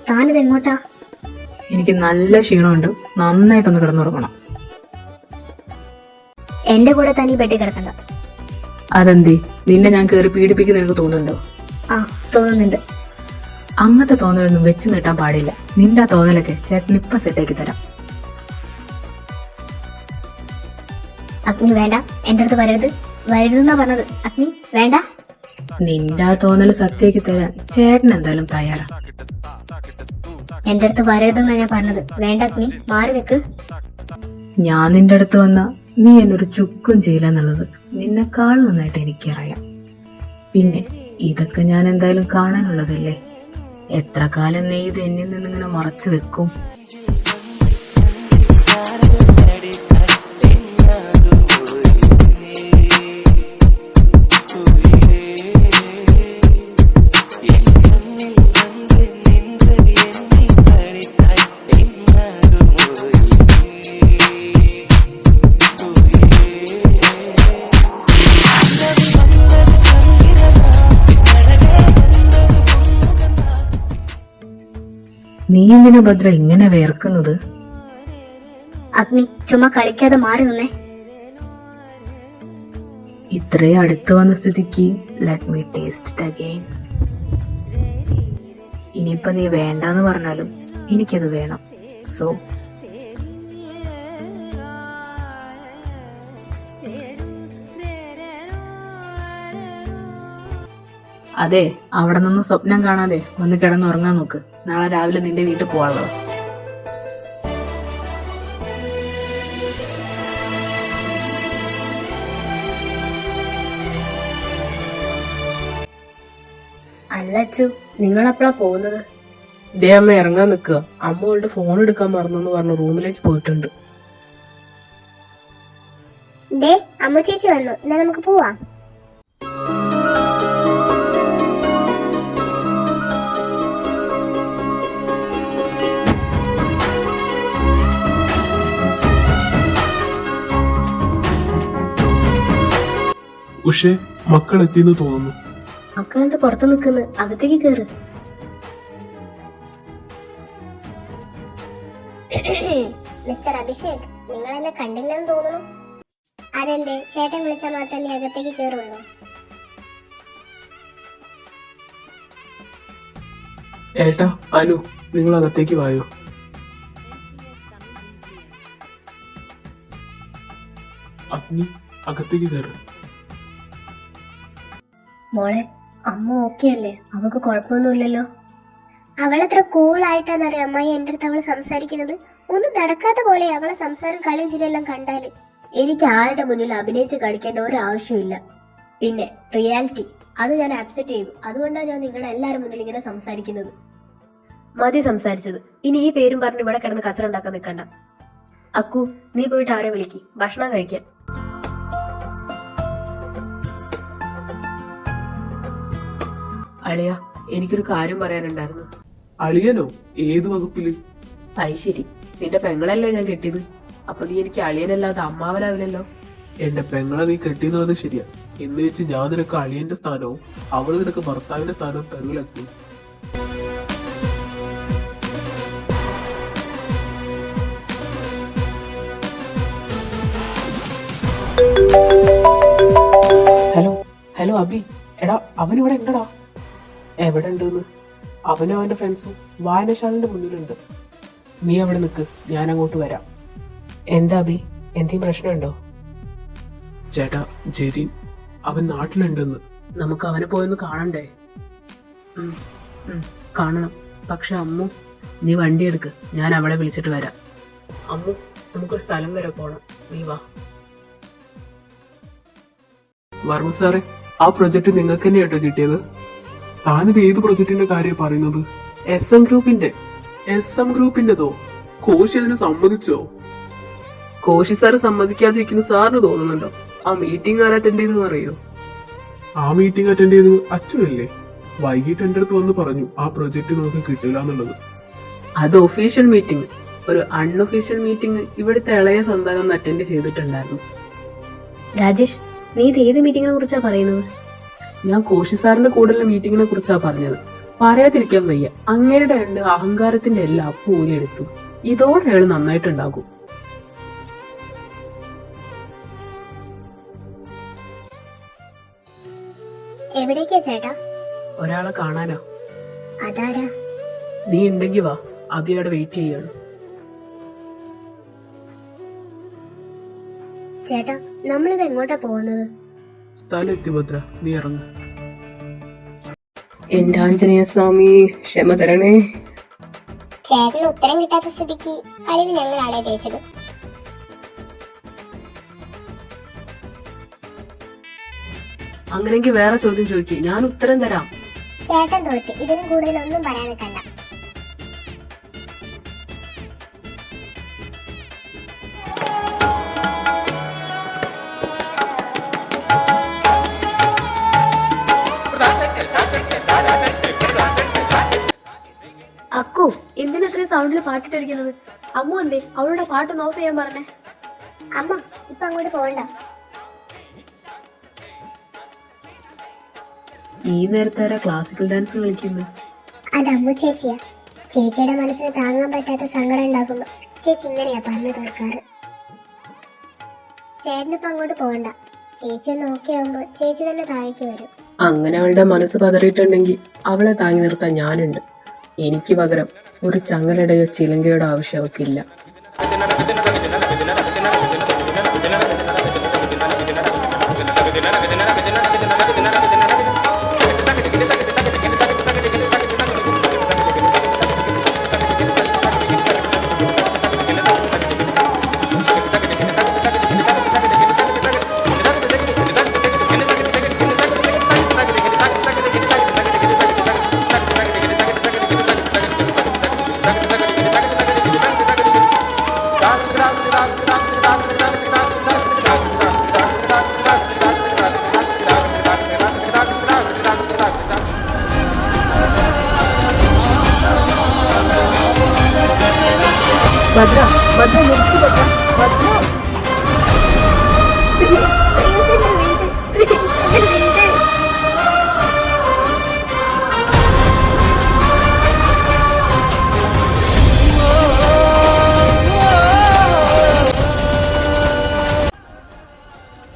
S2: താനിത് എങ്ങോട്ടാ?
S1: എനിക്ക് നല്ല ക്ഷീണമുണ്ട്, നന്നായിട്ടൊന്ന് കിടന്നുറങ്ങണം.
S2: എന്റെ കൂടെ തനി ബെഡിൽ കിടക്കണ്ട.
S1: അതെന്തേ? നിന്നെ ഞാൻ കയറി പീഡിപ്പിക്കുന്ന എനിക്ക് തോന്നുന്നുണ്ടോ?
S2: ആ, തോന്നുന്നുണ്ട്.
S1: അങ്ങനത്തെ തോന്നലൊന്നും വെച്ച് നീട്ടാൻ പാടില്ല. നിന്റെ ആ തോന്നലൊക്കെ ചേട്ടൻ ഇപ്പൊ സെറ്റാക്കി തരാം.
S2: അഗ്നി വേണ്ട, എന്റെ അടുത്ത് വരരുത്. വരരുതെന്നാ പറഞ്ഞത്. അഗ്നി വേണ്ട.
S1: നിന്റെ ആ തോന്നല് സത്യാക്കി തരാൻ ചേട്ടൻ എന്തായാലും തയ്യാറാ.
S2: എന്റെ അടുത്ത് വരരുതെന്നാ ഞാൻ പറഞ്ഞത്. വേണ്ട അഗ്നി, മാറി നിൽക്ക്.
S1: ഞാൻ നിന്റെ അടുത്ത് വന്ന നീ എന്നൊരു ചുക്കും ചെയ്യില്ല എന്നുള്ളത് നിന്നെക്കാൾ നന്നായിട്ട് എനിക്കറിയാം. പിന്നെ ഇതൊക്കെ ഞാൻ എന്തായാലും കാണാനുള്ളതല്ലേ. എത്ര കാലം നീ ഇത് എന്നിൽ നിന്നിങ്ങനെ മറച്ചു വെക്കും? നീ എന്തിനാ ഭദ്ര ഇങ്ങനെ വേർക്കുന്നത്?
S2: അഗ്നി ചുമ്മാ കളിക്കാതെ മാറി നിന്നേ.
S1: ഇത്രയും അടുത്ത് വന്ന സ്ഥിതിക്ക് let me taste it again. ഇനിയിപ്പൊ നീ വേണ്ടാന്ന് പറഞ്ഞാലും എനിക്കത് വേണം. സോ അതെ, അവിടെ നിന്ന് സ്വപ്നം കാണാതെ വന്ന് കിടന്നുറങ്ങാൻ നോക്ക്. നാളെ രാവിലെ നിന്റെ വീട്ടിൽ പോവാനുള്ളത്.
S2: അല്ല അച്ചു, നിങ്ങളെപ്പോഴാ പോകുന്നത്?
S3: ദേ അമ്മ ഇറങ്ങാൻ നിൽക്കുക. അമ്മ അവളുടെ ഫോൺ എടുക്കാൻ മറന്നു പറഞ്ഞ് റൂമിലേക്ക് പോയിട്ടുണ്ട്.
S2: ദേ അമ്മു ചേച്ചി വന്നു. എന്നാ നമുക്ക് പോവാം.
S4: ഉഷേ, മക്കൾ എത്തിയെന്ന് തോന്നുന്നു.
S2: മക്കളെന്ത് പുറത്തു നിൽക്കുന്നു? അകത്തേക്ക് കേറ്. മിസ്റ്റർ അഭിഷേക്, നിങ്ങൾ എന്നെ കണ്ടില്ലെന്ന് തോന്നുന്നു. അതെന്തേ? ചേട്ടൻ വിളിച്ചാൽ മാത്രമേ നീ അകത്തേക്ക് കേറുള്ളൂ?
S3: ഏട്ടാ, അനു, നിങ്ങൾ അകത്തേക്ക് വായോ.
S4: അഗ്നി, അകത്തേക്ക് കയറി.
S2: മോളെ, അമ്മ ഓക്കെ അല്ലേ? അവക്ക് കുഴപ്പമൊന്നുമില്ലല്ലോ? അവളത്ര കൂളായിട്ടാന്നറിയാം അമ്മായി എന്റെ അടുത്ത് അവള് സംസാരിക്കുന്നത്. ഒന്നും നടക്കാത്ത പോലെ അവളെ സംസാരം കളിയും ചിലെല്ലാം കണ്ടാല്. എനിക്ക് ആരുടെ മുന്നിൽ അഭിനയിച്ച് കളിക്കേണ്ട ഒരു ആവശ്യമില്ല. പിന്നെ റിയാലിറ്റി അത് ഞാൻ ആക്സെപ്റ്റ് ചെയ്തു. അതുകൊണ്ടാണ് ഞാൻ നിങ്ങളുടെ എല്ലാവരും മുന്നിൽ ഇങ്ങനെ സംസാരിക്കുന്നത്. മതി സംസാരിച്ചത്. ഇനി ഈ പേരും പറഞ്ഞ് ഇവിടെ കിടന്ന് കച്ചറ ഉണ്ടാക്കാൻ നിൽക്കണ്ട. അക്കു, നീ പോയിട്ട് ആരെ വിളിക്ക്, ഭക്ഷണം കഴിക്കാൻ.
S1: അളിയ, എനിക്കൊരു കാര്യം പറയാനുണ്ടായിരുന്നു.
S3: അളിയനോ? ഏത് വകുപ്പില്?
S1: ശരി, നിന്റെ പെങ്ങളല്ലേ ഞാൻ കെട്ടിയത്. അപ്പൊ നീ എനിക്ക് അളിയനല്ലാതെ അമ്മാവനാവില്ലല്ലോ.
S3: എന്റെ പെങ്ങളെ നീ കെട്ടിയെന്നുള്ളത് ശരിയാ. എന്ന് വെച്ച് ഞാൻ നിനക്ക് അളിയന്റെ സ്ഥാനവും അവള് നിനക്ക് ഭർത്താവിന്റെ സ്ഥാനവും തരൂലാക്കി. ഹലോ ഹലോ അബി, എടാ അവനിവിടെ ഉണ്ടടാ. എവിടെ ഉണ്ടെന്ന്? അവനും അവന്റെ ഫ്രണ്ട്സും വായനശാലന്റെ മുന്നിലുണ്ട്. നീ അവിടെ നിൽക്ക്, ഞാൻ അങ്ങോട്ട് വരാം. എന്താ അബി, എന്തെങ്കിലും പ്രശ്നമുണ്ടോ? ചേട്ടാ, ജെതിൻ അവൻ നാട്ടിലുണ്ടെന്ന്. നമുക്ക് അവനെ പോയൊന്ന് കാണണ്ടേ?
S1: കാണണം. പക്ഷെ അമ്മു, നീ വണ്ടി എടുക്ക്, ഞാൻ അവളെ വിളിച്ചിട്ട് വരാം.
S3: അമ്മു, നമുക്കൊരു സ്ഥലം വരെ പോണം, നീ വാ. വർമ്മ സാറേ, ആ പ്രൊജക്ട് നിങ്ങൾക്ക് തന്നെയാട്ടോ കിട്ടിയത്?
S4: താനിത് ഏത് പ്രൊജക്ടിന്റെ കാര്യം പറയുന്നത്?
S3: SM ഗ്രൂപ്പിന്റെ. SM ഗ്രൂപ്പിന്റെതോ?
S4: കോശി അതിന് സമ്മതിച്ചോ?
S3: കോശി സാറ് സമ്മതിക്കാതിരിക്കുന്നു സാറിന് തോന്നുന്നുണ്ടോ? ആ മീറ്റിംഗ് ആരാ അറ്റൻഡ് ചെയ്തെന്ന് അറിയോ?
S4: ആ മീറ്റിംഗ് അറ്റൻഡ് ചെയ്ത് അച്ഛനല്ലേ? വൈകിട്ട് എന്റെ അടുത്ത് വന്ന് പറഞ്ഞു ആ പ്രൊജക്ട് നമുക്ക് കിട്ടില്ല എന്നുള്ളത്.
S3: അത് ഒഫീഷ്യൽ മീറ്റിംഗ്. ഒരു അൺഒഫീഷ്യൽ മീറ്റിംഗ് ഇവിടുത്തെ ഇളയ സന്താനം അറ്റൻഡ് ചെയ്തിട്ടുണ്ടായിരുന്നു.
S2: രാജേഷ്, നീ ഇത് ഏത് മീറ്റിങ്ങിനെ കുറിച്ചാ പറയുന്നത്?
S3: ഞാൻ കോശി സാറിന്റെ കൂടെയുള്ള മീറ്റിങ്ങിനെ കുറിച്ചാ പറഞ്ഞത്. പറയാതിരിക്കാൻ വയ്യ. അങ്ങേരുടെ രണ്ട് അഹങ്കാരത്തിന്റെ എല്ലാം പൂലെടുത്തു. ഇതോടെ അയാൾ നന്നായിട്ടുണ്ടാകും.
S2: എവിടേക്കാ ചേട്ടാ?
S3: ഒരാളെ കാണാനാ.
S2: അതാരാ?
S3: നീ ഉണ്ടെങ്കി വാ, അബി അവിടെ വെയിറ്റ് ചെയ്യാണ്.
S2: ചേട്ടാ, നമ്മളിത് എങ്ങോട്ടാ പോകുന്നത്?
S3: സ്ഥലം എത്തി ഭദ്ര, നീ ഇറങ്ങ. എന്റെ ആഞ്ജനേയ സ്വാമി ക്ഷമ തരണേ.
S2: ചേട്ടന് ഉത്തരം കിട്ടാത്ത സ്ഥിതിക്ക് കളിയിൽ ഞങ്ങളാണ് ജയിച്ചത്.
S3: അങ്ങനെങ്കിൽ വേറെ ചോദ്യം ചോദിക്കേ, ഞാൻ ഉത്തരം തരാം.
S2: ചേട്ടൻ തോറ്റ്. ഇതിനും കൂടുതൽ ഒന്നും പറയാൻ നിൽക്കണ്ട.
S5: അക്കു, എന്തിനാ ഇത്രയും സൗണ്ടിൽ പാട്ടിട്ടിരിക്കുന്നത്? അമ്മു എന്തേ അവളുടെ പാട്ടൊന്ന് ഓഫ് ചെയ്യാൻ പറഞ്ഞേ?
S2: അമ്മ, ഇപ്പൊ അങ്ങോട്ട് പോകണ്ട.
S3: ഈ നേരത്തെ ക്ലാസിക്കൽ ഡാൻസ് കളിക്കുന്നത്?
S2: അത് അമ്മു ചേച്ചിയാ. ചേച്ചിയുടെ മനസ്സിന് താങ്ങാൻ പറ്റാത്ത സങ്കടം ഉണ്ടാകുമ്പോ ചേച്ചി ഇങ്ങനെയാ പറഞ്ഞു തീർക്കാറ്. ചേട്ടനിപ്പോ അങ്ങോട്ട് പോകണ്ട. ചേച്ചി ഒന്ന് ഓക്കെ ആവുമ്പോ ചേച്ചി തന്നെ താഴേക്ക് വരും.
S3: അങ്ങനെ അവളുടെ മനസ്സ് പതറിയിട്ടുണ്ടെങ്കിൽ അവളെ താങ്ങി നിർത്താൻ ഞാനുണ്ട്. എനിക്ക് പകരം ഒരു ചങ്ങലയുടെയോ ചിലങ്കയുടെ ആവശ്യം അവക്കില്ല. ഭദ്ര, ഭദ്ര നിർത്തി ഭദ്ര, ഭദ്ര.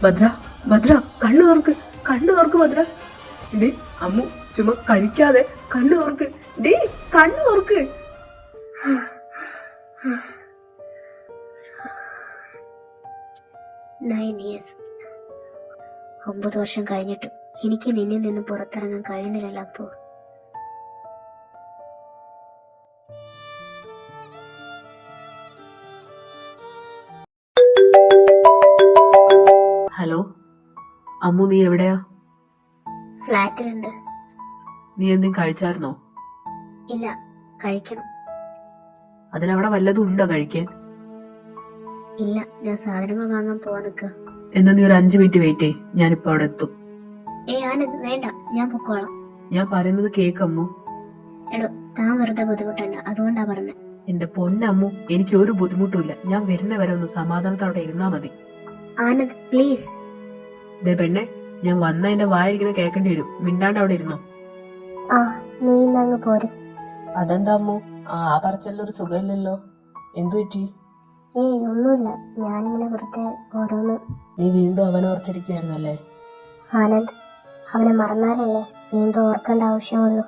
S3: ഭദ്ര, ഭദ്ര, കണ്ണു തുറക്ക്, കണ്ണു തുറക്ക് ഭദ്ര. ഡേ അമ്മു, ചുമ്മാ കഴിക്കാതെ കണ്ണു തുറക്ക്. ഡേ കണ്ണു തുറക്ക്.
S2: 9 years. 9 വർഷം കഴിഞ്ഞിട്ടും എനിക്ക് നിന്നിൽ നിന്ന് പുറത്തിറങ്ങാൻ കഴിയുന്നില്ലല്ലോ അപ്പോ.
S3: ഹലോ അമ്മു, നീ എവിടെയാ?
S2: ഫ്ലാറ്റിലുണ്ട്.
S3: നീ എന്തെങ്കിലും കഴിച്ചായിരുന്നോ?
S2: ഇല്ല, കഴിക്കണം.
S3: അതിനവിടെ വല്ലതും ഉണ്ടോ കഴിക്കാൻ?
S2: ഇല്ല, ഞാൻ സാധനങ്ങൾ വാങ്ങാൻ പോവാൻ നിൽക്കുക.
S3: എന്നാ നീ ഒരു 5 മിനിറ്റ് വെയിറ്റ് ചെയ്യ്, ഞാനിപ്പോ അവിടെ എത്തും.
S2: ആനന്ദ്, വേണ്ട, ഞാൻ പൊക്കോളാം.
S3: ഞാൻ പറയുന്നത് കേക്കമ്മു.
S2: എടോ, താൻ വെറുതെ ബുദ്ധിമുട്ടണ്ട, അതുകൊണ്ടാ പറഞ്ഞത്.
S3: എന്റെ പൊന്നമ്മു, എനിക്ക് ഒരു ബുദ്ധിമുട്ടുമില്ല. ഞാൻ വരുന്ന വരെ ഒന്ന് സമാധാനത്തോടെ ഇരുന്നാ മതി.
S2: ആനന്ദ്, പ്ലീസ്.
S3: ദേ പെണ്ണെ, ഞാൻ വന്ന എന്റെ വായിരിക്കുന്ന കേൾക്കേണ്ടി വരും. മിണ്ടാണ്ട് അവിടെ ഇരുന്നോ.
S2: ആ, നീ ഇന്നങ്ങ് പോര്.
S3: അതെന്താ അമ്മു, ആ പറച്ചല്ലൊരു സുഖമില്ലല്ലോ. എന്തു പറ്റി?
S2: ഒന്നുമില്ല, ഞാനിങ്ങനെ വെറുതെ ഓരോന്ന്.
S3: നീ വീണ്ടും അവനോർത്തിരിക്കുവായിരുന്നല്ലേ?
S2: ആനന്ദ്, അവനെ മറന്നാലല്ലേ വീണ്ടും ഓർക്കേണ്ട ആവശ്യമുള്ളൂ.